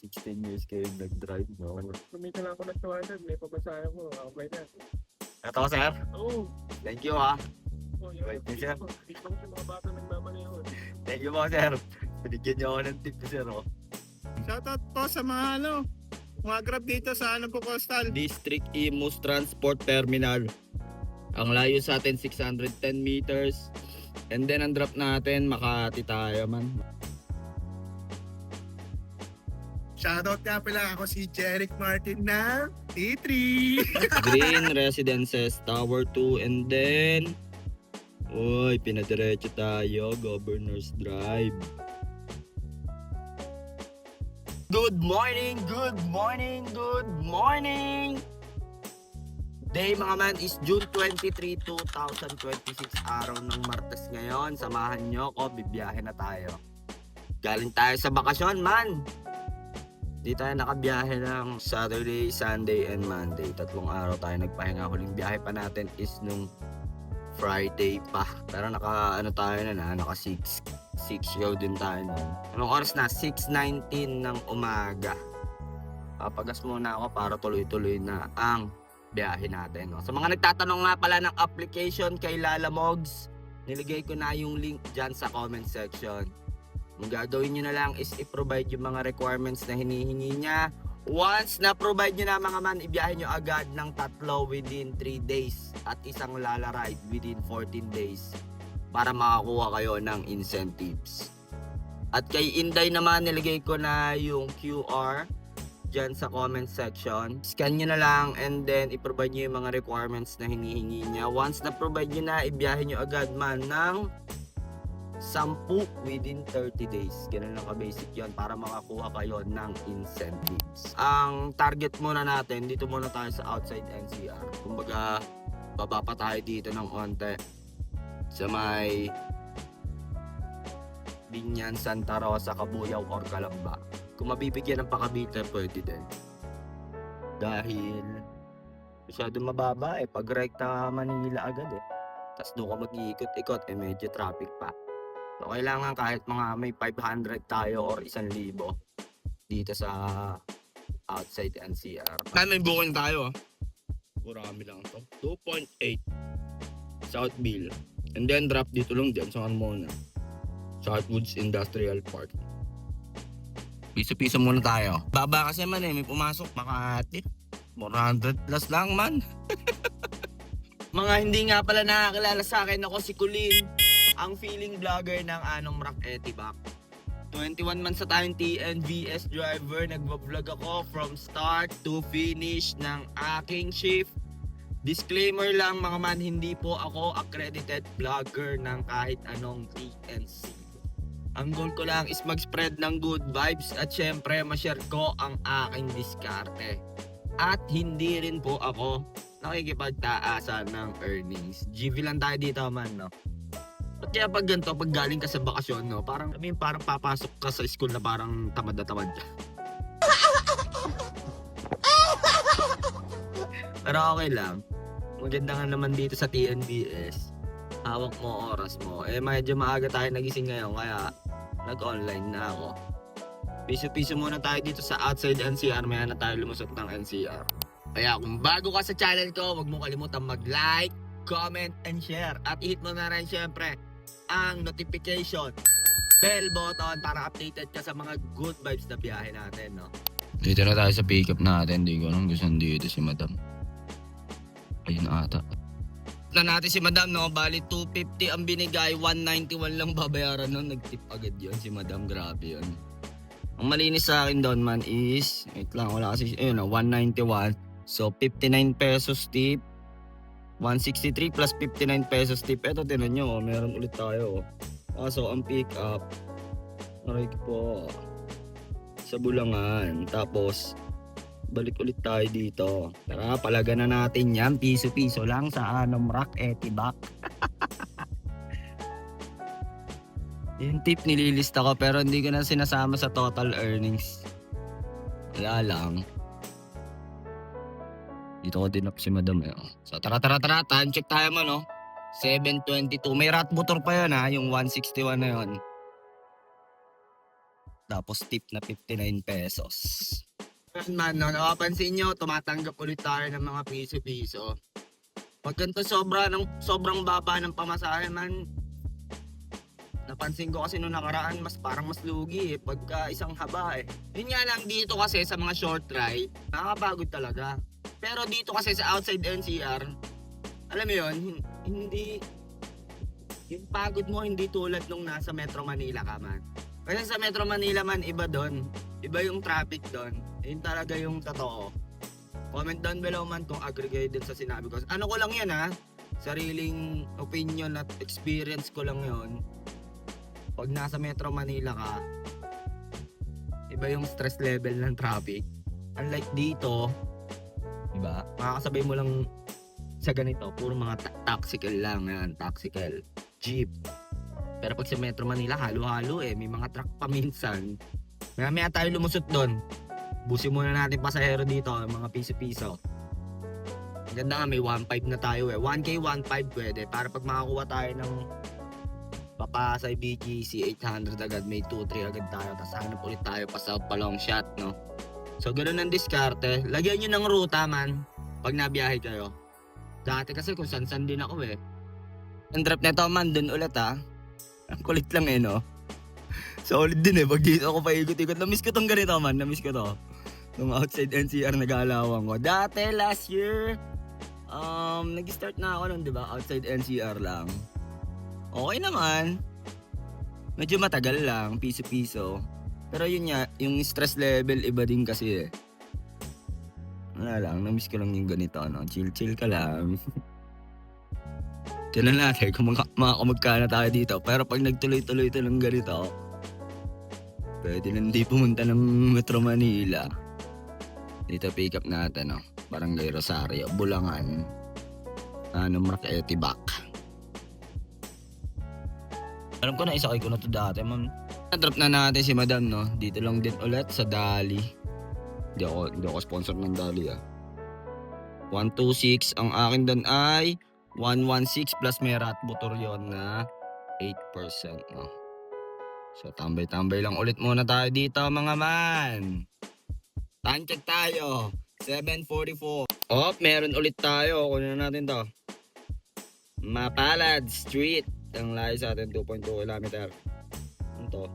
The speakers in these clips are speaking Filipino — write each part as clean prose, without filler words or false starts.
16 years kayo nag-drive, no? Kumita lang ako ng 200, may pamasahe ko, okay na. Ito ko, sir. Oo. Thank you, ha. Oh, Wait, sir. Dito ko sa mga bata nagmamaneho. Thank you po, sir. Binigyan niyo ako ng tip, sir, oh. Shoutout po sa mga mga grab dito sa po Coastal. District Imus Transport Terminal. Ang layo sa atin 610 meters. And then ang drop natin Makati tayo, man. Shoutout nga pala, ako si Jeric Martin ng T3. Green Residences Tower 2 and then pinadiretso tayo Governor's Drive. Good morning, good morning, good morning! Day mga man is June 23, 2026, araw ng Martes ngayon. Samahan nyo ko, bibiyahe na tayo. Galing tayo sa bakasyon, man! Di tayo nakabiyahe ng Saturday, Sunday, and Monday. 3 araw tayo nagpahinga. Huling biyahe pa natin is nung Friday pa. Pero naka 6 show din tayo nun. Anong oras na? 6:19 ng umaga. Papagas muna ako para tuloy-tuloy na ang biyahe natin. No? Sa mga nagtatanong nga pala ng application kay Lala Mogs, niligay ko na yung link dyan sa comment section. Ang gagawin nyo na lang is i-provide yung mga requirements na hinihingi niya. Once na-provide nyo na mga man, ibiyahe nyo agad ng 3 within 3 days at isang Lala ride within 14 days para makakuha kayo ng incentives. At kay Inday naman, niligay ko na yung QR dyan sa comment section. Scan nyo na lang and then i-provide nyo yung mga requirements na hinihingi niya. Once na-provide nyo na, ibiyahe nyo agad man ng 10 within 30 days. Ganun lang ka-basic yun para makakuha kayo ng incentives. Ang target muna natin, dito muna tayo sa outside NCR. Kumbaga, baba pa tayo dito ng onte sa may Binyan, Santa Rosa, Cabuyao, or Calamba. Kung mabibigyan ng pakabite, pwede din. Dahil masyado mababa pag rekta Manila agad Tapos doon ka mag-iikot-ikot medyo traffic pa. So, kailangan kahit mga may 500 tayo or 1,000 dito sa outside NCR. May booking tayo. Pura kami lang to. 2.8 Southville. And then drop dito lang dyan sa Carmona. Southwoods Industrial Park. Piso-piso muna tayo. Baba kasi man may pumasok Makati. 400 plus lang man. Mga hindi nga pala nakakilala sa akin, ako si Colin, ang feeling vlogger ng Anong Rock Etibac. 21 months sa tayong TNVS driver, nagbablog ako from start to finish ng aking shift. Disclaimer lang mga man, hindi po ako accredited vlogger ng kahit anong TNC. Ang goal ko lang is mag-spread ng good vibes at syempre ma-share ko ang aking diskarte. At hindi rin po ako nakikipagtaasan ng earnings. GV lang tayo dito man, no? At kaya pag ganito, pag galing ka sa bakasyon, no? Parang papasok ka sa school na parang tamad na tamad ka. Pero okay lang. Maganda nga naman dito sa TNBS. Hawak mo oras mo. Medyo maaga tayo nagising ngayon, kaya nag-online na ako. Piso-piso muna tayo dito sa outside NCR. Maya na tayo lumusot ng NCR. Kaya kung bago ka sa channel ko, huwag mo kalimutan mag-like, comment, and share. At i-hit mo na rin syempre ang notification bell button para updated ka sa mga good vibes na biyahe natin, no? Dito na tayo sa pick-up natin. Hindi ko nang gusto dito si Madam. Ayun ata. Na natin si Madam, no? Bali 250 ang binigay, 191 lang babayaran nun. Nag-tip agad yun si Madam. Grabe yun. Ang malinis sa akin doon man is, wait lang, wala kasi, 191. So, 59 pesos tip. 163 plus 59 pesos tip. Eto, tinan nyo, meron ulit tayo. So, ang pick up, aray ko po, sa Bulangan. Tapos, balik ulit tayo dito. Tara, palagan na natin yan. Piso-piso lang sa Anong Rock Etibac. Yung tip nililista ko pero hindi ko na sinasama sa total earnings. Wala lang. Dito ko din up si Madam. So tara. Time check tayo man, no? 7:22. May rat motor pa yun, ha? Yung 161 na yun. Tapos tip na 59 pesos. Man, no, napapansin nyo, tumatanggap ulit tayo ng mga piso-piso. Pag ganito sobrang baba ng pamasahe man, napansin ko kasi nung nakaraan, parang mas lugi pagka isang haba Yun nga lang dito kasi sa mga short ride, nakakapagod talaga. Pero dito kasi sa outside NCR, alam mo yun, hindi, yung pagod mo hindi tulad nung nasa Metro Manila ka man. Kasi sa Metro Manila man, iba doon. Iba yung traffic doon. Yun talaga yung totoo. Comment down below man kung agree kayo din sa sinabi ko. Ano ko lang yan sariling opinion at experience ko lang yon. Pag nasa Metro Manila ka, iba yung stress level ng traffic. Unlike dito, diba? Makakasabay mo lang sa ganito, puro mga taxical lang yan, taxical, jeep. Pero pag sa Metro Manila, halo-halo may mga truck pa minsan. Maya tayo lumusot doon. Busin muna natin pasahero dito, mga piso-piso. Ganda nga, may 1.5 na tayo 1K, 1.5 pwede. Para pag makakuha tayo ng Papasay BGC 800 agad, may 2-3 agad tayo. Tapos hanap ulit tayo pa long shot, no? So, ganun ang diskarte. Lagyan nyo ng ruta, man, pag nabiyahe kayo. Dati kasi kung san-san din ako Ang drop nito, man, dun ulit Ang kulit lang no? Solid din pag dito ako paikot-ikot. Namiss ko tong ganito, man. Namiss ko to. Nung outside NCR nag-aalawang ko. Dati, last year, nag-start na ako nun, di ba? Outside NCR lang. Okay naman. Medyo matagal lang, piso-piso. Pero yun nga, yung stress level iba din kasi Wala lang, namiss ko lang yung ganito, chill-chill ka lang. Tinan natin kung magkano tayo dito. Pero pag nagtuloy-tuloy ito ng ganito, pwede na hindi pumunta ng Metro Manila. Dito pick up natin, Barangay Rosario, Bulangan. Marquete back. Alam ko na isakay ko na to dati, ma'am. Na-drop na natin si Madam, Dito lang din ulit sa Dali. Hindi ako sponsor ng Dali, 126. Ang akin doon ay 116 plus may rat motor yon na 8%, So, tambay-tambay lang ulit muna tayo dito, mga man. Time check tayo. 7:44. Meron ulit tayo. Kunin na natin to. Mapalad Street. Ang layo sa atin, 2.2 km. Ano to?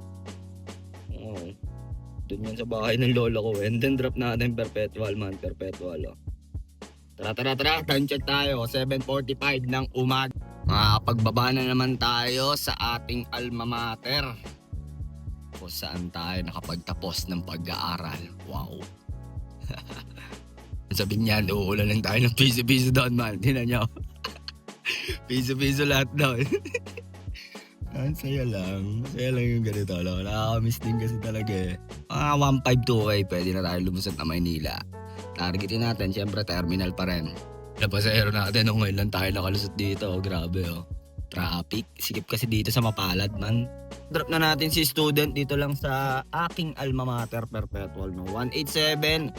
Doon yan sa bahay ng lolo ko. And then drop natin perpetual, man. Perpetual, Tara. Time check tayo. 7:45 ng umaga. Pagbaba na naman tayo sa ating alma mater. Kung saan tayo nakapagtapos ng pag-aaral. Wow. Sabi niyan, uulan lang tayo ng piso-piso doon, man. Tingnan nyo. Piso-piso lahat doon. Ang saya lang. Masaya lang yung ganito. Nakakamiss din kasi talaga 1.5 2K, pwede na tayo lumusot na Maynila. Targetin natin, syempre terminal pa rin. Napasahero natin nung ngayon lang tayo nakalusot dito. Grabe Traffic. Sikip kasi dito sa Mapalad, man. Drop na natin si student dito lang sa aking alma mater perpetual, 187.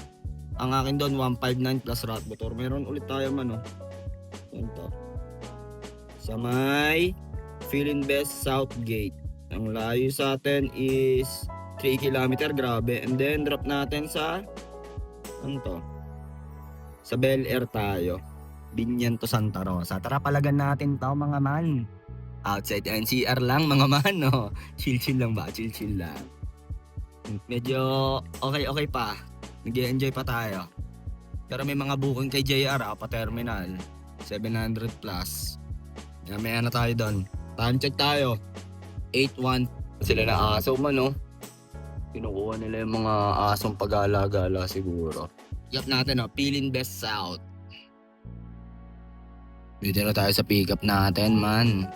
Ang akin doon 159 plus rat motor. Meron ulit tayo, man, Ito. Sa may Philinvest South Gate. Ang layo sa atin is 3 km, grabe. And then drop natin sa sa Bel Air tayo. Binyan to Santa Rosa. Tara, palagan natin to, mga man. Outside NCR lang, mga man, Chill-chill lang ba? Chill-chill lang. Medyo okay pa. Nag-enjoy pa tayo. Pero may mga booking kay JR, pa terminal. 700 plus. May tayo doon. Time check tayo. 8-1. Sila na aso, man, Kinukuha nila yung mga asong pag-alagala siguro. Pick up natin, Philinvest South. Dito na tayo sa pick up natin, man.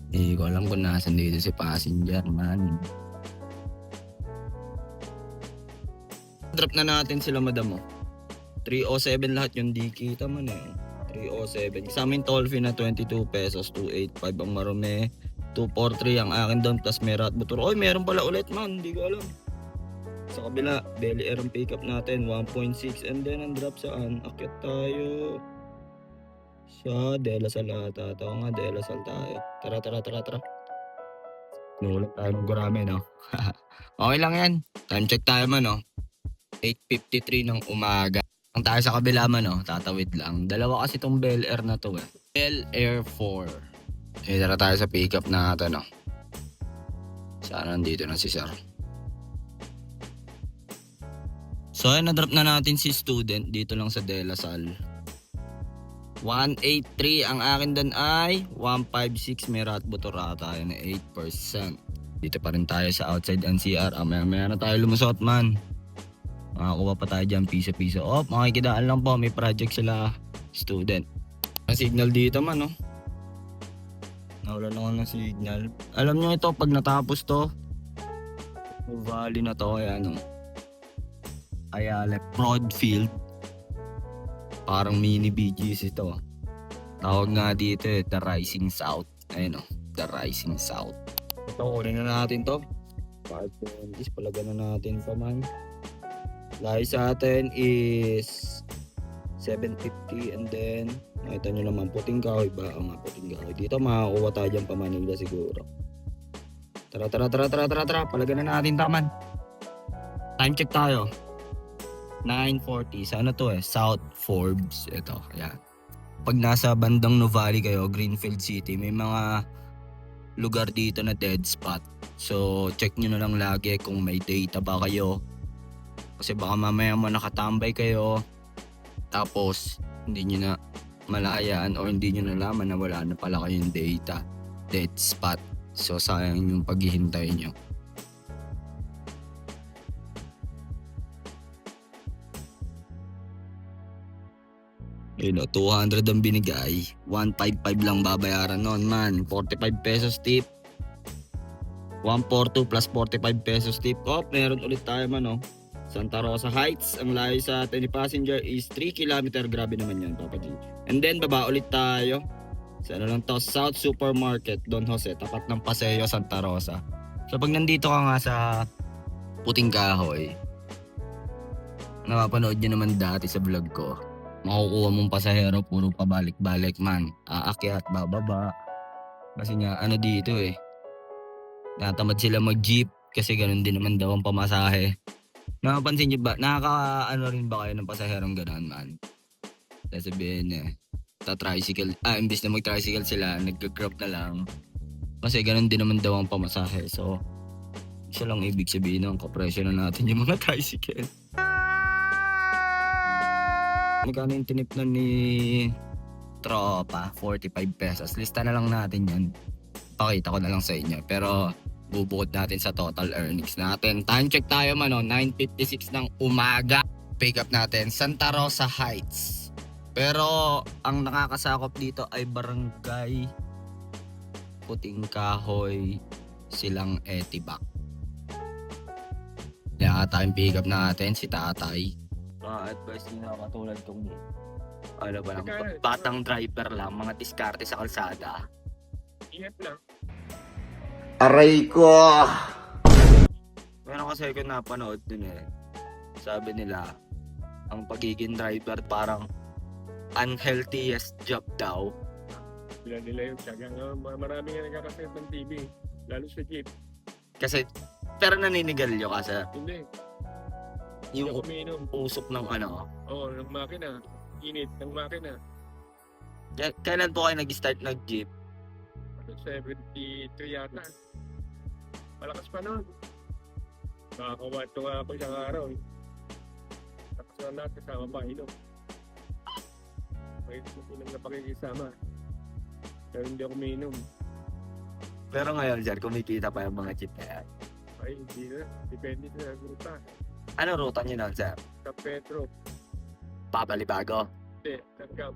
Hindi ko alam kung nasan dito si passenger, man. Drop na natin sila, madam, 307 lahat yung di kita, man, 307. Sa amin toll fee na 22 pesos, 285 ang marumi. 243 ang akin doon, plus may rat motor. Meron pala ulit, man. Hindi ko alam. Sa kabila, Belly Air ang pick up natin, 1.6. And then, ang drop saan? Akyat tayo sa De La Salle ata. Ito nga, De La Salle tayo. Tara. Nulat tayo ng gurami, no? Okay lang yan. Time check tayo man, no? 8:53 ng umaga. Ang tayo sa kabila man, no? Tatawid lang. Dalawa kasi tong Bel Air na to, eh. Bel Air 4. Eh, tara tayo sa pickup natin, no? Sana nandito na si Sir. So, ayun, na-drop na natin si student dito lang sa De La Salle. 183. Ang akin doon ay 156. May rat butora tayo na 8%. Dito pa rin tayo sa outside NCR. Maya na tayo lumusot, man. Makakuha pa tayo dyan piso-piso. Oh, makikidaan lang po. May project sila student. Ang signal dito man, no? Nawala lang ako ng signal. Alam nyo ito, pag natapos to, valley na to, ayan, no? Ayala, Broadfield. Parang mini BGs ito. Tawag nga dito, The Rising South. Ayun, no? The Rising South. Ito, kunin na natin to. 520s, palagyan na natin pa man. Lahi sa atin is 750 and then nakita nyo naman puting kahoy ba? Ang puting kahoy. Dito makakuha tayo dyan pa Manila siguro. Tara. Palagyan na natin taman. Time check tayo. 9:40. Sa ano to South Forbes. Ito. Ayan. Pag nasa bandang Nuvali kayo, Greenfield City, may mga lugar dito na dead spot. So, check nyo na lang lagi kung may data ba kayo. Kasi baka mamaya mo nakatambay kayo. Tapos, hindi nyo na malayaan o hindi nyo nalaman na wala na pala kayong data. Dead spot. So, sayang yung paghihintay nyo. Yun o, 200 ang binigay. 155 lang babayaran nun, man. 45 pesos tip. 142 plus 45 pesos tip. Oh, meron ulit tayo man, oh. Santa Rosa Heights. Ang layo sa atin ni passenger is 3 km. Grabe naman yan, Papa G. And then, baba ulit tayo. Sa ano lang to, South Supermarket, Don Jose. Tapat ng Paseo, Santa Rosa. So, pag nandito ka nga sa Puting Kahoy, napapanood nyo naman dati sa vlog ko, makukuha mong pasahero, puro pabalik-balik man. Aakyat, bababa. Kasi nga, ano dito natamad sila mag-jeep kasi ganun din naman daw ang pamasahe. Nakapansin nyo ba? Nakaka-ano rin ba kayo ng pasaherong ganun, man? Sasabihin ta-tricycle. Imbis na mag-tricycle sila, nag-grab na lang. Kasi ganun din naman daw ang pamasahe. So, isa lang ibig sabihin ng kapresyo na natin yung mga tricycle. Magkano yung tinip na ni Tropa? 45 pesos. Lista na lang natin yan. Pakita ko na lang sa inyo. Pero bubukod natin sa total earnings natin. Time check tayo man 9:56 ng umaga. Pick up natin Santa Rosa Heights. Pero ang nakakasakop dito ay Barangay Puting Kahoy, Silang Etibak. Kaya tayong pick up natin si Tatay. Advice nyo na katulad kong ano ba lang, batang driver lang, mga diskarte sa kalsada. Ingat lang. Aray ko! Meron kasi ko napanood dun Sabi nila, ang pagiging driver parang unhealthiest job daw. Nila yung tiyaga. Marami nga nagkakasayat ng TV. Lalo sa jeep. Kasi, pero naninigarilyo kasi Hindi. yung Hindi ako umiinom. usok ng ano. Oo, ng makina. Init ng makina. Kailan po kayo nag-start nag-jeep? 73 yata. Malakas pa nun. Nakakawato nga ako isang araw. Tapos na lahat kasama pa inom. May inom na pakikisama. Pero hindi ako umiinom. Pero ngayon, sir, kumikita pa yung mga jeep na yan. Ay, hindi na. Depende sa gruta. Ano ruta nyo na, sir? Sa Petro. Pabalibago? Hindi, Tagkam.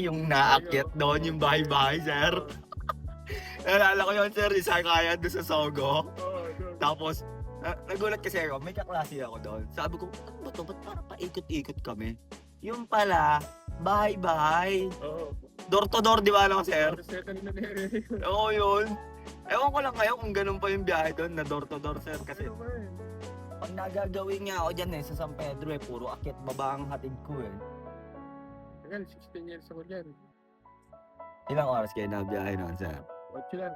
Yung naakyat doon, yung bahay-bahay, sir. Nalala ko yun, sir, isa kaya doon sa Sogo. Oo, doon. Tapos, nagulat kasi ako, may kaklase ako doon. Sabi ko, ano ba to? Ba't parang paikot-ikot kami? Yung pala, bahay-bahay. Oo. Door to door, di ba lang, sir? Second na nere. Oo, yun. Ewan ko lang ngayon kung ganun pa yung biyahe doon na door to door, sir. Kasi Ano ba eh? pag nagagawin nga ako dyan sa San Pedro puro akyat baba ang hatid ko Tagal, 16 years ako dyan. Ilang oras kayo na biyahe noon, sir? 8 lang.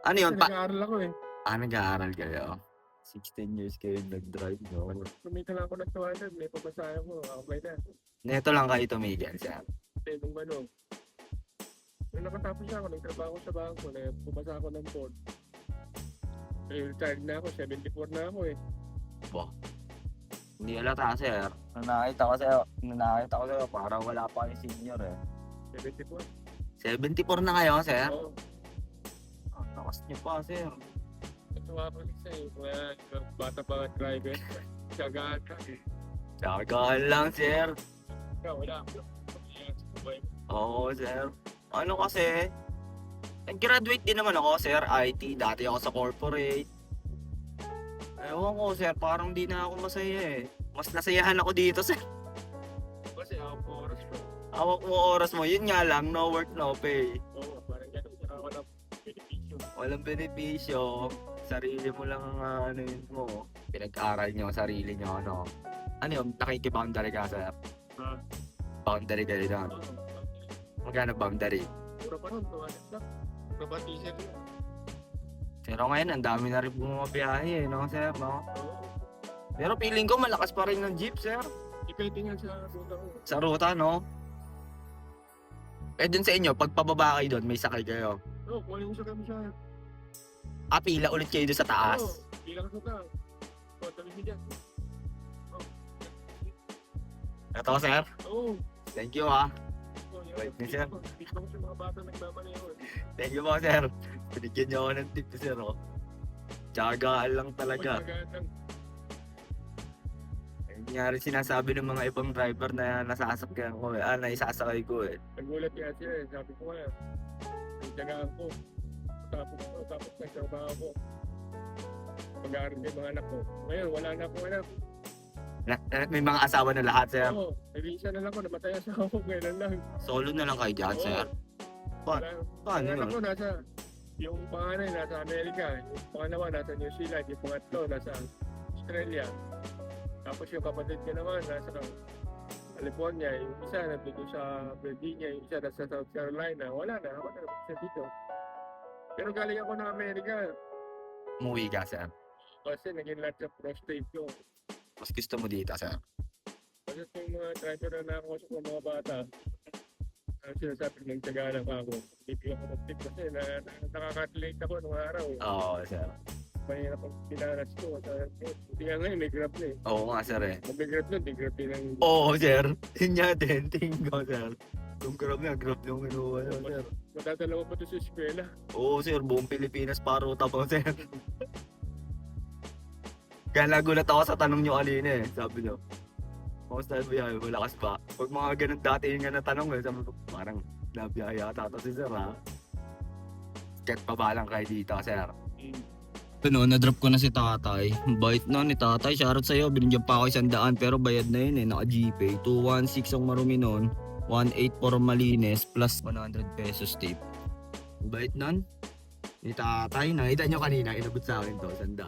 Ano yun? Nag-aaral ako eh. Nag-aaral kayo? 16 years kayo nag-drive, no? Kumita lang ako ng 200, may papasahe ko, okay na. Neto lang kayo tumigil, sir. Kasi nung ano, nung nakatapos ako, nagtrabaho sa bangko, pumasa ako ng board. Retired na ako, 74 na ako eh. Hindi halata, sir. Nakita ko sa'yo, parang wala pa kayong senior eh. 74? 74 na kayo, sir? Oo. Lakas niyo pa, sir. Natuwa ko rin sa'yo, kaya bata pa driver. Tiyagaan ka eh. Tsagaan lang, sir. Ikaw, wala ako. Oo, sir. Ano kasi, nag-graduate din naman ako, sir. IT, dati ako sa corporate. Ewan ko, sir, parang di na ako masaya eh. Mas nasayahan ako dito, sir. Kasi ako po oras ko. Hawak mo oras mo, yun nga lang, no work, no pay. Oo, parang gano'n. Saka walang benepisyo. Walang benepisyo, sarili mo lang ang ano yun mo. Pinag-aral nyo, sarili nyo, ano. Ano yun, nakikiboundary ka, sir? Ha? Boundary ka rin doon. Oo. Magkano boundary? Puro pa ron, 200 lang. Puro pa t-shirt lang. Pero ngayon, ang dami na rin bumabiyahe, no, sir, no? Oo. Pero feeling ko, malakas pa rin ng jeep, sir. Depende nga sa ruta ko. Sa ruta, no? Eh, dun sa inyo, pag pababa kayo doon, may sakay kayo. Oo, kunin mo siya kami siya. Pila ulit kayo doon sa taas. Oo, bilang sa taas. Oo, tabi mo dyan. Ito, sir. Oo. Thank you, ha. Wait, Wait, sir. Dito ko sa mga bata nagmamaneho. Thank you po, sir. Binigyan niyo ako ng tip, sir, oh. Tsagaan lang talaga. Magagandang. Yun nga rin sinasabi ng mga ibang driver na nasasakyan ko, naisasakay ko, eh. Nagulat nga siya eh. Sabi ko nga, nagtyagaan ko. Tapos nagtrabaho ko. Pag-aaral ko yung mga anak ko. Ngayon, wala na akong anak. May mga asawa na lahat, sir. Oo, nag-iisa na lang ako. Namatay ang asawa ko. Ngayon lang. Solo na lang kayo dyan, sir. Wala. Paano Ang anak yun? ko nasa, yung panganay nasa Amerika. Yung pangalawa nasa New Zealand. Yung pangatlo nasa Australia. Tapos yung kapatid ko naman nasa California. Yung isa nandito sa Virginia. Yung isa nasa South Carolina. Wala na. Ako na isa dito. Pero galing ako ng Amerika. Umuwi ka, sir. Kasi naging lahat sa prostate ko. Mas gusto mo dito, sir. Kasi yung mga driver na nakakusap ng mga bata, ang sinasabi ng taga lang ako. Bibigyan ko ng tip kasi nakaka-relate ako nung araw. Oo, sir. Mahirap ang pinaras ko. Hindi nga ngayon, may grab na eh. Oo nga, sir, eh. Kung may grab na, di grab din ang... Oo, sir. Yun nga din. Tingin ko, sir. Kung grab na, grab yung kinuha niya, sir. Matadala ko pa ito sa eskwela. Oo, sir. Buong Pilipinas paruta po, sir. Kaya nagulat ako sa tanong nyo kanina, eh. Sabi nyo, kamusta yung biyahe? Malakas ba? Pag mga ganun dati yung nga na tanong, eh. Sabi ko, parang nabiyahe yata ito si sir, ha? Kahit pa ba lang kayo dito, sir? Ito no, na-drop ko na si tatay. Bait na ni tatay. Shoutout sa'yo. Binigyan pa ako 100 pero bayad na yun eh. Naka-GPay. 216 ang marumi nun. 1.8 for malinis plus 100 pesos tip. Bait nun. Ni tatay. Nakita nyo kanina. Inabot sa akin to. 100.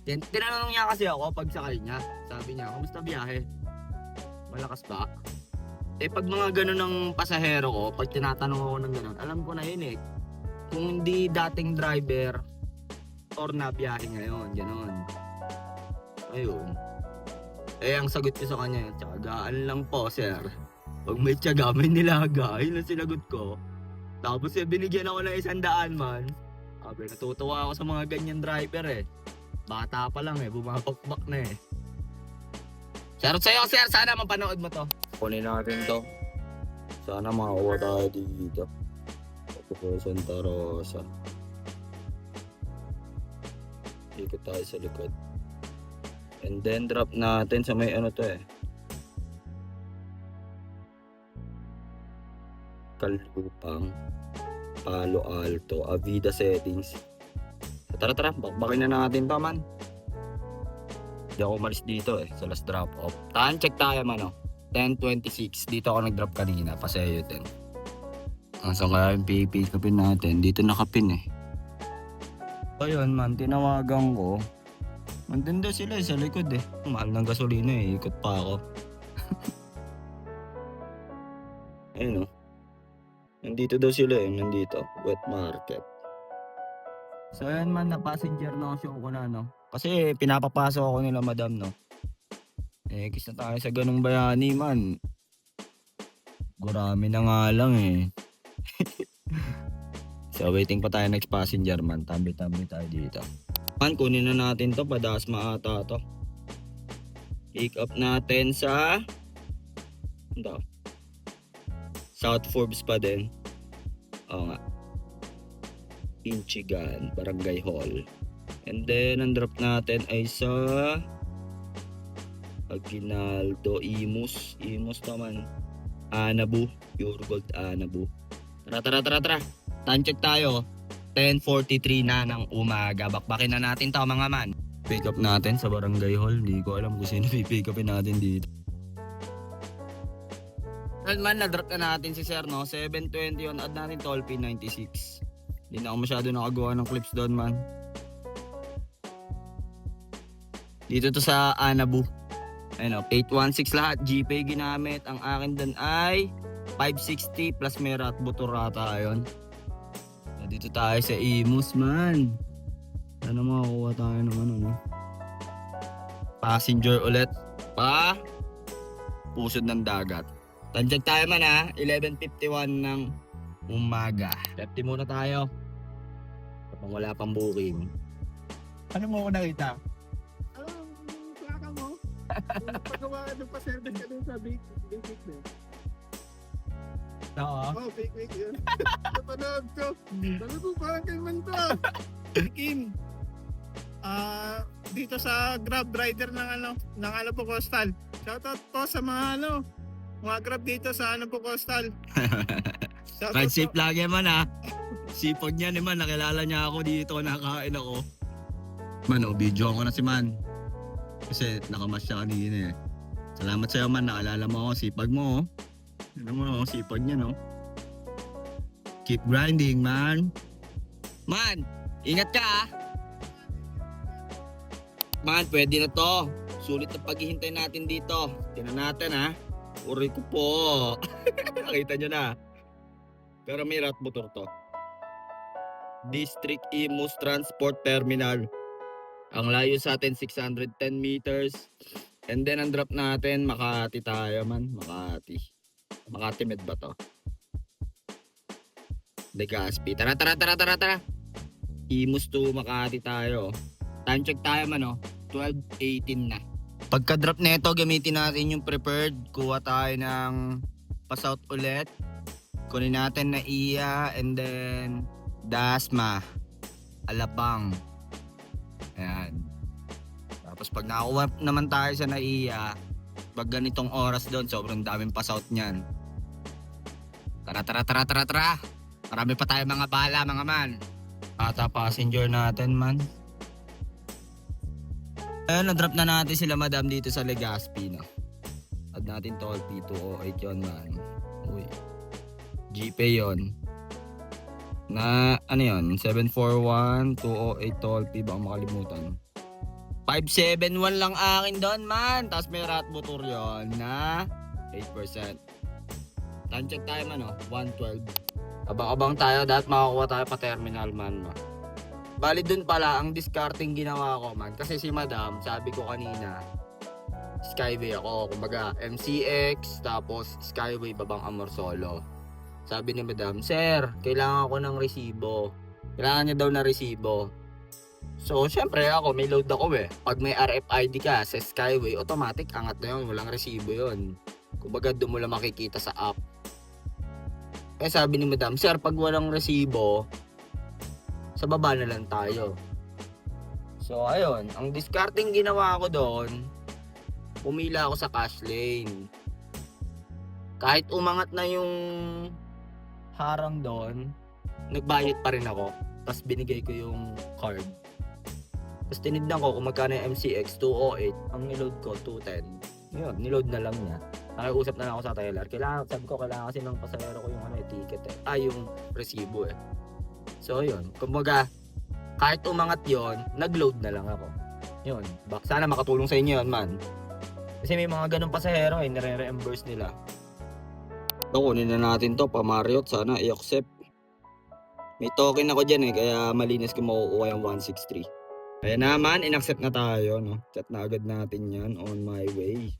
Tinanong niya kasi ako pag sakay niya. Sabi niya, kamusta biyahe? Malakas ba? Eh pag mga ganun ng pasahero ko, pag tinatanong ako ng ganun, alam ko na yun eh. Kung hindi dating driver, or nabiyahe ngayon, gano'n. Ayun. Eh, ang sagot ko sa kanya, tiyagaan lang po, sir. Pag may tiyaga, may nilaga. Yun ang sinagot ko. Tapos binigyan ako ng 100 man. Sabi, natutuwa ako sa mga ganyan driver eh. Bata pa lang eh, bumabakbak na eh. Shoutout sa'yo, sir. Sana mapanood mo to. Kunin natin to. Sana makakuha tayo dito. Ito po, Santa Rosa. Ikot tayo sa likod. And then drop natin sa may ano to eh. Kalupang, Palo Alto, Avida settings. Tara, bakbakin na natin pa man. Hindi ako umalis dito eh, sa last drop off. Time check tayo man oh. 10:26, dito ako nag-drop kanina, Paseo 10. Saan kaya yung pick upin natin? Dito nakapin eh. Ayun man, tinawagan ko. Nandun daw sila sa likod eh. Mahal ng gasolina eh, ikot pa ako. Ayun oh. Nandito daw sila eh, nandito. Wet market. So ayan man, na passenger na show ko na, no? Kasi pinapapasok ako nila madam, no? Eh, kiss na tayo sa ganung bayani man. Gurami na nga lang eh. So waiting pa tayo next passenger man. Tabi-tabi tayo dito. Man, kunin na natin to. Padasma ata to. Pick up natin sa... Ano? South Forbes pa din. Oo nga. Inchigan, Barangay Hall. And then, ang drop natin ay sa Aguinaldo, Imus. Imus naman. Anabu. Pure Gold Anabu. Tara. Time check tayo. 10:43 na ng umaga. Bakbakin na natin to mga man. Pick up natin sa Barangay Hall. Hindi ko alam kung sino pick upin natin dito. Well man, na-drop na natin si Sir, no? 7:20 yun. Add natin toll fee 96. Hindi na ako masyado nakagawa ng clips doon, man. Dito to sa Anabu. Ayun, 816 lahat. GPay ginamit. Ang akin doon ay 560 plus may rat buturata yun. Dito tayo sa Imus, man. Sana makakuha tayo ng ano, no? Passenger ulit. Pusod ng dagat. Tanjag tayo man, ha. 11:51 ng umaga. Lefty muna tayo. Kapag wala pang booking. Ano mo ko nakita? Plaka mo. Pagawa ng pa-service ka dun sa big na. Oo. Oh, fake yun. Napanood ko. Sabi ko, parang kailan to? Kim, dito sa Grab driver ng Anabu Coastal. Shoutout po sa mga mga Grab dito sa Anabu Coastal. Ride safe lagi man, ha. Sipag niya naman, nakilala niya ako dito, nakain ako. Man, video ako na si Man. Kasi nakamas siya kanina eh. Salamat sa'yo man, naalala mo ako, sipag mo. Alam mo, sipag niya, no? Keep grinding, man. Man, ingat ka, ha. Man, pwede na to. Sulit na paghihintay natin dito. Tingnan natin, ha. Uri ko po. Nakita nyo na. Pero may rat motor to. District Imus Transport Terminal. Ang layo sa atin 610 meters. And then ang drop natin Makati tayo, man. Makati Med ba to? Legazpi. Tara. Imus to Makati tayo. Time check tayo man, 12:18 na. Pagka drop nito, gamitin natin yung preferred. Kuha tayo ng pa-south ulit. Kunin natin na Iya and then Dasma, Alabang. Ayan. Tapos pag nakakuha naman tayo sa Naiya, pag ganitong oras doon, sobrang daming pa-south niyan. Tara. Marami pa tayo mga bala, mga man. Ata passenger natin, man. Ayan, na-drop na natin sila madam dito sa Legazpi, no? Add natin toll fee 208 yun, man. Uy. GPay yun. Na, ano yun? 741, 208 toll fee. Baka makalimutan. 571 lang akin doon, man. Tapos may rat motor yun na 8%. Time check tayo, man, 112. Abang-abang tayo. Dahil makakuha tayo pa terminal, man. Bali dun pala, ang discarding ginawa ko, man. Kasi si madam, sabi ko kanina, Skyway ako. Kumbaga, MCX, tapos Skyway, babang Amorsolo. Sabi ni madam, sir, kailangan ko ng resibo. Kailangan niya daw na resibo. So, syempre ako, may load ako eh. Pag may RFID ka sa Skyway, automatic, angat na yun. Walang resibo yun. Kumbaga, doon mo lang makikita sa app. Eh, sabi ni madam, sir, pag walang resibo, sa baba na lang tayo. So, ayun. Ang discarding ginawa ko doon, pumila ako sa cash lane. Kahit umangat na yung harang doon, nagbayad pa rin ako. Tapos binigay ko yung card. Tapos tinignan ko kung magkano yung MCX 208. Ang niload ko 210. Yun, niload na lang niya. Nakiusap na lang ako sa teller. Sabi ko kailangan kasi ng pasahero ko yung ticket eh. Yung resibo eh. So yun, kumbaga kahit umangat yon, nag-load na lang ako. Yun, sana makatulong sa inyo yun, man. Kasi may mga ganun pasahero eh, nire-reimburse nila. Kunin na natin to, pa Marriott, sana i-accept. May token ako dyan kaya malinis ko makukuha yung 163. Kaya naman, inaccept na tayo, no? Chat na agad natin yan, on my way.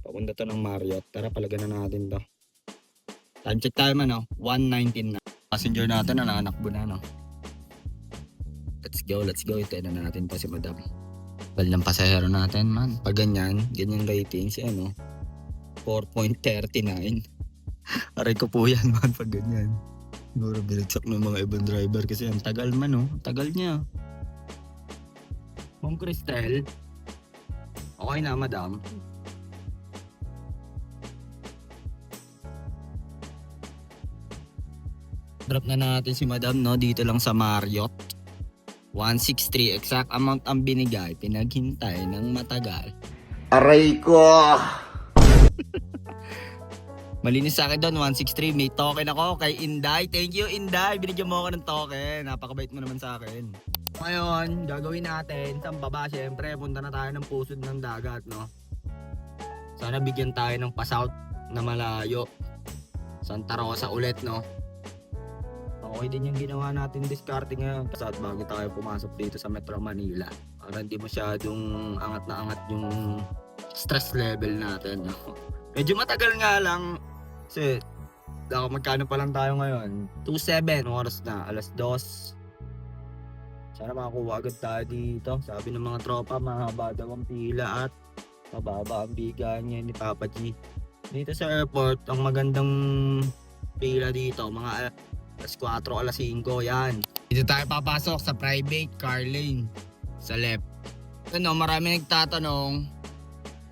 Papunta to ng Marriott. Tara, palagan na natin to. Time check tayo man, no? 1:19 na. Passenger natin, nananakbo na, no? Let's go. Ito na natin pa si Madam. Bal ng pasahero natin, man. Pag ganyan ratings, 4.39. Aray ko po yan, man, pag ganyan. Siguro binagsak ng mga ibang driver kasi ang tagal man, no? Tagal niya. Ma'am Cristel, okay na, Madam. Drop na natin si Madam, no? Dito lang sa Marriott. 163 exact amount ang binigay. Pinaghintay ng matagal. Aray ko. Malinis sa akin doon, 163. May token ako kay Inday. Thank you, Inday. Binigyan mo ako ng token. Napakabait mo naman sa akin. Ngayon, gagawin natin sa baba, syempre, punta na tayo ng pusod ng dagat, no? Sana bigyan tayo ng pa-south na malayo. Santa Rosa ulit, no? Okay din yung ginawa natin diskarte ngayon. South bago tayo pumasok dito sa Metro Manila. Para hindi masyadong angat na angat yung stress level natin, no? Medyo matagal nga lang. Kasi, magkano pa lang tayo ngayon? 2:07, oras na, alas 2. Sana makakuha agad tayo dito. Sabi ng mga tropa, mahaba daw ang pila at mababa ang bigaan niya ni Papa G. Dito sa airport, ang magandang pila dito, mga alas 4, alas 5, yan. Dito tayo papasok sa private car lane. Sa left. Ano, marami nagtatanong,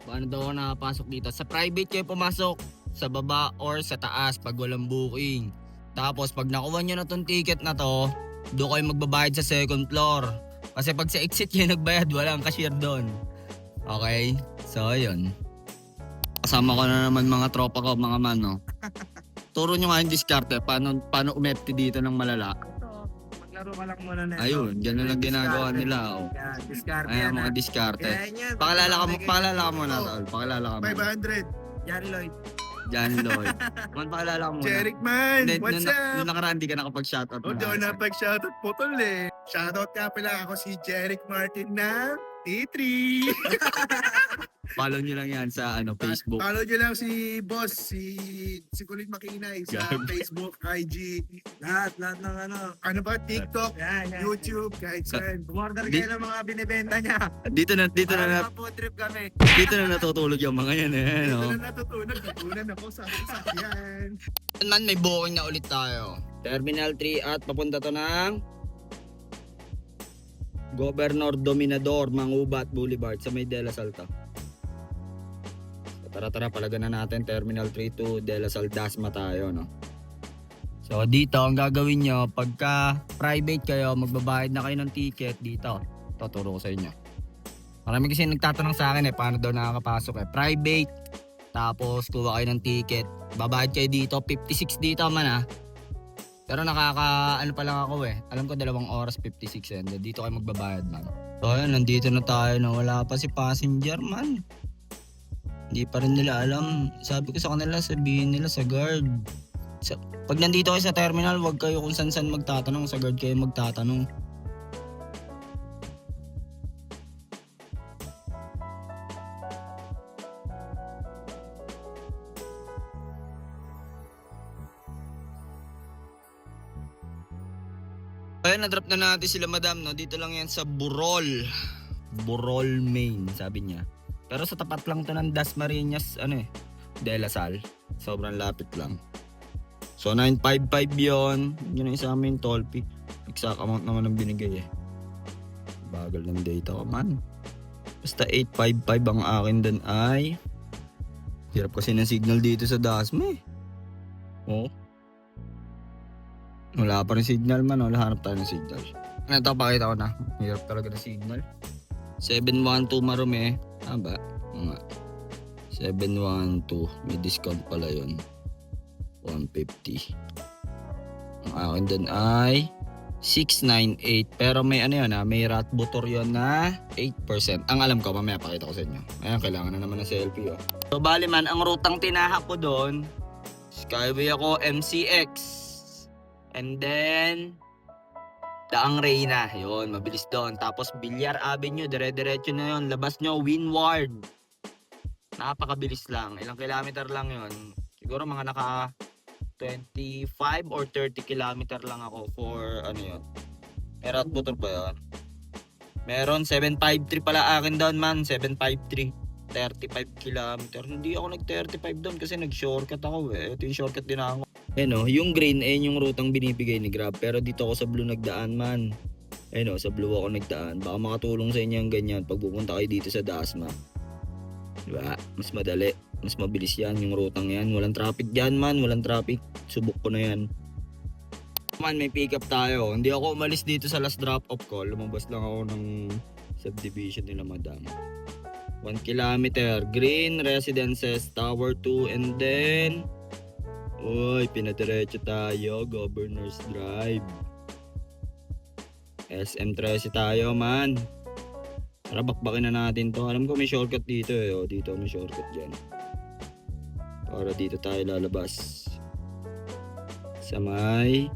paano daw ako nakapasok dito? Sa private kayo pumasok, sa baba or sa taas pag walang booking. Tapos pag nakuha nyo na tong ticket na to, doon kayo magbabayad sa second floor. Kasi pag sa exit kayo nagbayad, walang cashier doon. Okay? So, yun. Kasama ko na naman mga tropa ko, mga man, no? Turo nyo nga yung diskarte, paano umepti dito ng malala. Maglaro ka lang muna na. Ayun, ganun lang ginagawa nila. Oh. Yan, diskarte Ayan, yan. mga diskarte. Yan. Pakilala ka muna, tol. Pakilala ka muna. 500. Yan, Lloyd. Jan Lloyd. Man, pakilala ka muna. Jeric man, Hindi, what's nung up? nakaraan, di ka nakapag-shoutout. O, doon na pag-shoutout po tol eh. Shoutout nga pala ako si Jeric Martin ng T3. Follow nyo lang yan sa Facebook. Follow nyo lang si boss, si Kulit Makinay sa Gag. Facebook, IG, lahat ng ano ba, TikTok, YouTube, kahit saan. Umorder kayo ng mga binibenta niya. Dito na Food trip kami. dito na natutulog yung mga yan Dito no? na natutunan, natutunan ako sa sasakyan. Man, may booking na ulit tayo. Terminal 3 at papunta to ng Governor Dominador, Mangubat Boulevard sa May De La Salta. Tara, palagan na natin Terminal 3 to De La Salle Dasma tayo, no? So dito, ang gagawin nyo, pagka private kayo, magbabayad na kayo ng ticket dito. Tuturo ko sa inyo. Marami kasi nagtatanong sa akin paano daw nakakapasok Private, tapos kuha kayo ng ticket. Babayad kayo dito, 56 dito man Pero ano pa lang ako Alam ko 2 oras 56 dito kayo magbabayad man. So ayun, nandito na tayo na wala pa si passenger man. Hindi pa rin nila alam. Sabi ko sa kanila, sabihin nila sa guard. Pag nandito kayo sa terminal, wag kayo kung saan magtatanong. Sa guard kayo magtatanong. Ayun, na-drop na natin sila madam, no? Dito lang yan sa Burol, Maine, sabi niya. Pero sa tapat lang to ng Dasmariñas, De La Salle. Sobrang lapit lang. So 955 yon. Yun ang isa amin toll fee. Exact amount naman ang binigay Bagal ng data ko man. Basta 855 ang akin dun ay. Hirap kasi ng signal dito sa Dasma Oh. Wala pa rin signal man. Hanap tayo ng signal. Ito, pakita ko na. Hirap talaga ng signal. 712 Marome. Ba? Nga. 712. May discount pala yun. 150. Ang akin dun ay 698. Pero may may rat butor yun na 8%. Ang alam ko, mamaya pakita ko sa inyo. Ayan, kailangan na naman ng selfie So bali man, ang rutang tinahak ko doon, Skyway ako, MCX. And then, Daang Reyna. Yun, mabilis doon. Tapos, Villar Avenue. Dire-diretso na yun. Labas nyo, Windward. Napakabilis lang. Ilang kilometer lang yun. Siguro mga naka 25 or 30 kilometer lang ako for ano yun. Meron at motor ba yun? Meron 753 pala akin doon man. 753. 35 kilometer. Hindi ako nag-35 doon kasi nag-shortcut ako eh. Ito yung shortcut din ako. Yung green ay yung rutang binibigay ni Grab. Pero dito ako sa blue nagdaan man. Sa blue ako nagdaan. Baka makatulong sa inyo yung ganyan pag pupunta kayo dito sa Dasma. Diba? Mas madali. Mas mabilis yan yung rutang yan. Walang traffic dyan man. Walang traffic. Subok ko na yan. Man, may pick up tayo. Hindi ako umalis dito sa last drop off ko. Lumabas lang ako ng subdivision nila madam. 1 kilometer. Green Residences Tower 2 and then pinadiretso tayo. Governor's Drive. SM13 tayo man. Tara, bakbakin na natin to. Alam ko may shortcut dito eh. Dito may shortcut dyan. Para dito tayo lalabas. Sa may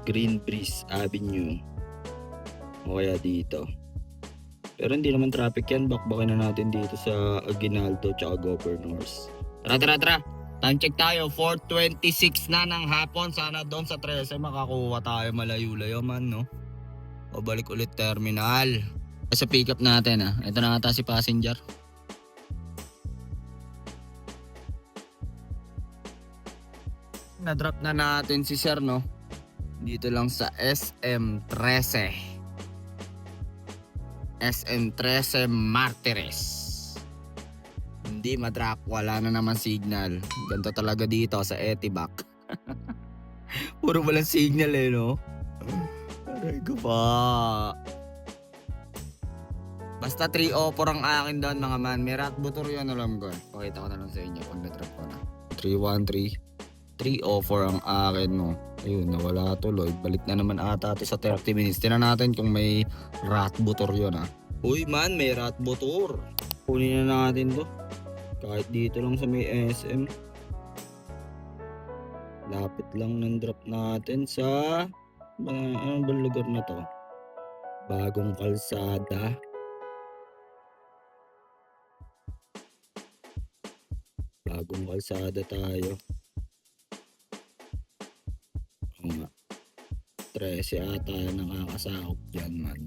Green Breeze Avenue. O kaya dito. Pero hindi naman traffic yan. Bakbakin na natin dito sa Aguinaldo tsaka Governors. Tara. Time check tayo. 4:26 na ng hapon. Sana doon sa 13 makakuha tayo malayo-layo man, no? O balik ulit terminal. Sa pick up natin, Ito na ata si passenger. Na-drop na natin si sir, no? Dito lang sa SM13. SM13 Martires. Hindi madrop, wala na naman signal. Ganito talaga dito sa Etibac. Puro walang signal no? Aray ko pa. Basta 304 ang akin doon mga man. May rat butor yun alam ko. Pakita ko na lang sa inyo pag na-drop ko na. 313 304 ang akin mo. Ayun, nawala tuloy. Balik na naman ata ito sa 30 minutes. Tingnan natin kung may rat butor yun Uy man, may rat butor. Kunin na natin to. Kahit dito lang sa may SM. Lapit lang ng drop natin sa ano ba lugar na to? Bagong Kalsada. Bagong Kalsada tayo. 13 ata nakakasakop dyan man.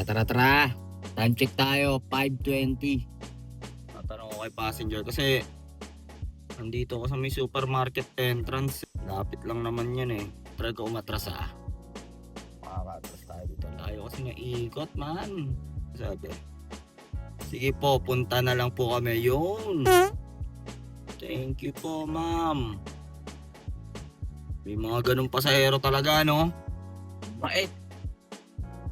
Tara. Time check tayo. 5:20. Tatanong ko kay passenger kasi nandito ako sa may supermarket entrance. Lapit lang naman yan eh. Try ko umatras makakatras tayo dito. Layo kasi naikot man. Sabi. Sige po, punta na lang po kami. Yun. Thank you po ma'am. May mga ganong pasahero talaga, no? Bait.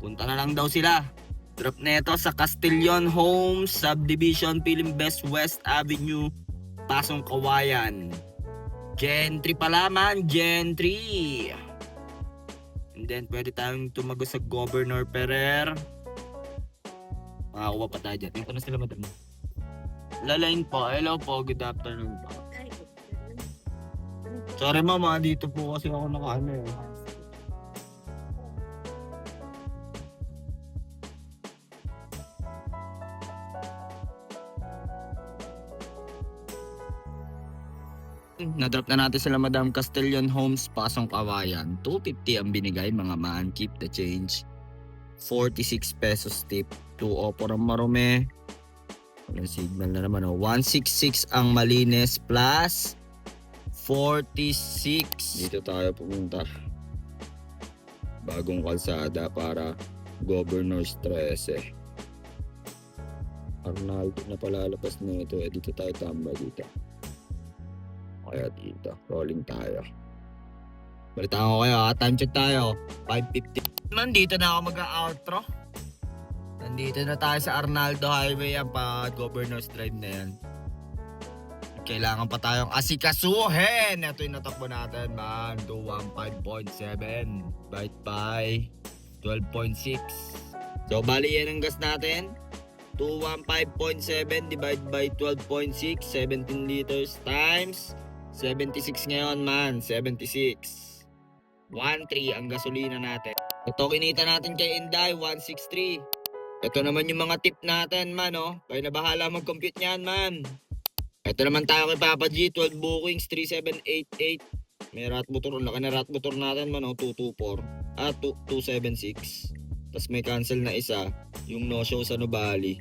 Punta na lang daw sila. Drop neto sa Castillon Homes Subdivision, Pilimbest West Avenue, Pasong Kawayan. Gen 3 pala man, Gen 3. And then pwede tayong tumagos sa Governor Ferrer. Makakuha pa tayo dyan. Ito na sila madam. Lalain po. Hello po. Good afternoon po. Sorry mama, dito po kasi ako nakaano eh. Na-drop na natin sila Madam Castillon Homes, Pasong Kawayan. 250 ang binigay mga man. Keep the change. 46 pesos tip. 204 ang marumi. Walang signal na naman. 166 ang Malines plus 46. Dito tayo pumunta. Bagong Kalsada para Governor's 13. Arnaldo na palalabas nito. Dito tayo tambay dito. Kaya dito. Rolling tayo. Balitaan ko kayo time check tayo. 5:50. Man, dito na ako mag-outro. Nandito na tayo sa Arnaldo Highway yan pa Governor's Drive na yan. Kailangan pa tayong asikasuhin. Ito yung natakbo natin man. 215.7 divided by 12.6. So bali yan ang gas natin. 215.7 divided by 12.6. 17 liters times 76 ngayon man, 76. 1.3 ang gasolina natin. Ito kinita natin kay Inday, 163. Ito naman yung mga tip natin man, oh. Kayo na bahala mag-compute niyan man. Ito naman tayo kay Papa G, 12 bookings, 3788. May rat motor, laki na rat motor natin man, oh, 224. 276. Tapos may cancel na isa, yung no-show sa Nubali.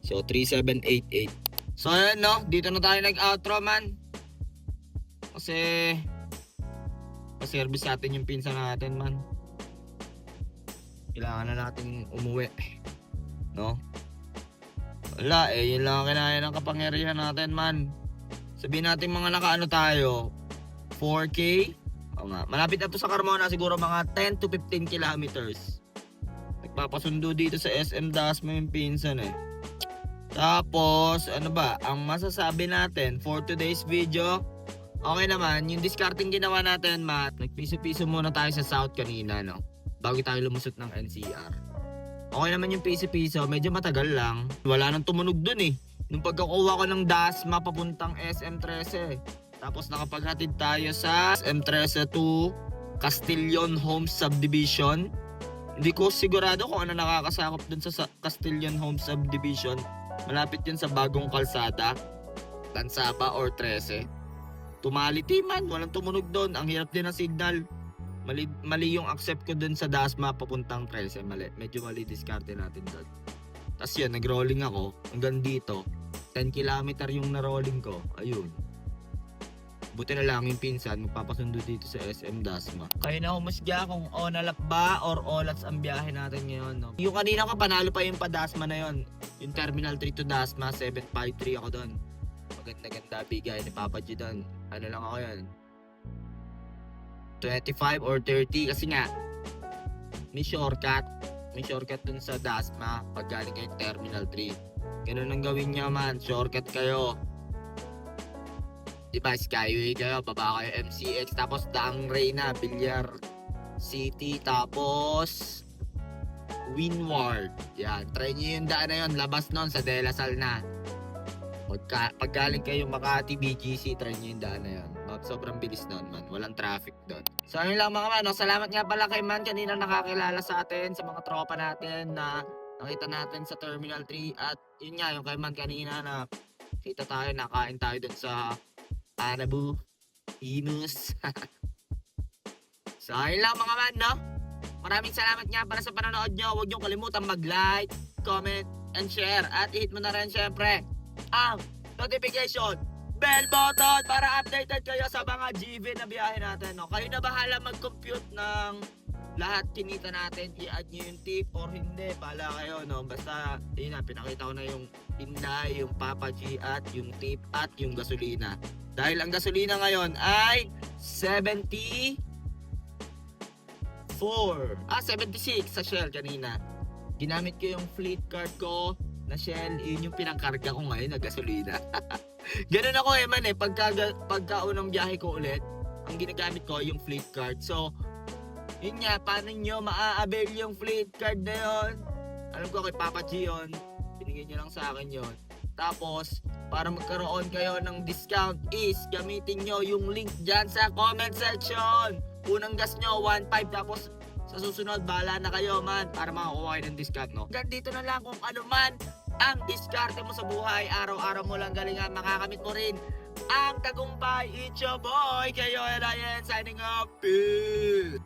So, 3788. So, ayan, no? Dito na tayo nag-outro, man. Kasi, pa-service natin yung pinsan natin, man. Kailangan na natin umuwi. No? Wala, yun lang ang kinaya ng kapangyarihan natin, man. Sabihin natin mga nakaano tayo, 4K. O nga, malapit na to sa Carmona, siguro mga 10 to 15 kilometers. Nagpapasundo dito sa SM Dasma yung pinsan eh. Tapos, ano ba, ang masasabi natin for today's video, okay naman, yung discarding ginawa natin, Matt, nagpiso-piso muna tayo sa South kanina, no? Bago tayo lumusot ng NCR. Okay naman yung piso-piso, medyo matagal lang. Wala nang tumunog dun eh. Nung pagkakuha ko ng Dasma papuntang SM13. Tapos nakapaghatid tayo sa SM13 to Castillon Homes Subdivision. Hindi ko sigurado kung ano nakakasakop dun sa Castillon Homes Subdivision. Malapit yun sa bagong kalsada, Tansaba or 13. Tumaliti man, walang tumunog doon. Ang hirap din ng signal. Mali yung accept ko dun sa Dasma papuntang 13. Medyo mali diskarte natin doon. Tapos yun, nag-rolling ako hanggang dito. 10 kilometer yung na-rolling ko. Ayun. Buti na lang yung pinsan, magpapasundo dito sa SM Dasma. Kayo na humusga kung onalap ba or olats ang biyahe natin ngayon, no? Yung kanina ko, panalo pa yung pa-Dasma na yon. Yung Terminal 3 to Dasma, 753 ako doon. Maganda-ganda bigay ni Papa G doon. Ano lang ako yan? 25 or 30 kasi nga may shortcut. May shortcut dun sa Dasma pag galing kayo Terminal 3. Ganun ang gawin nyo man. Shortcut kayo. Diba, Skyway kayo, baba kayo MCX, tapos Daang Reyna, Villar City, tapos Windward. Yan, try nyo yung daan na yun, labas nun sa De La Salle na. Pag galing kayo Makati, BGC, try nyo yung daan na yun. Sobrang bilis nun, man. Walang traffic doon. So, ayun lang mga man. No? Salamat nga pala kay Man. Kanina nakakilala sa atin, sa mga tropa natin na nakita natin sa Terminal 3. At yun nga, yung kay Man kanina na kita tayo, nakain tayo dun sa Panabu, Imus. So, ayun lang mga man, no? Maraming salamat nga para sa panonood nyo. Huwag nyo kalimutan mag-like, comment, and share. At i-hit mo na rin syempre ang notification bell button para updated kayo sa mga GV na biyahe natin, no? Kayo na bahala mag-compute ng lahat kinita natin. I-add nyo yung tip or hindi. Bahala kayo, no? Basta, yun na, pinakita ko na yung Inday, yung Papa G at yung tip at yung gasolina. Dahil ang gasolina ngayon ay 76 sa Shell kanina. Ginamit ko yung fleet card ko na Shell, yun yung pinangkarga ko ngayon na gasolina. Ganun ako man pagka unang biyahe ko ulit, ang ginagamit ko yung fleet card. So, yun nga, paano nyo maa-avail yung fleet card na yun? Alam ko kay Papa G yun, binigay nyo lang sa akin yun. Tapos, para magkaroon kayo ng discount is gamitin nyo yung link dyan sa comment section. Unang gas nyo, 1.5, tapos sa susunod, bahala na kayo man para makakuha kayo ng discount, no? Hanggang dito na lang kung ano man ang diskarte mo sa buhay. Araw-araw mo lang galingan, makakamit mo rin ang tagumpay. It's your boy, Kayo Elian, signing off. Peace!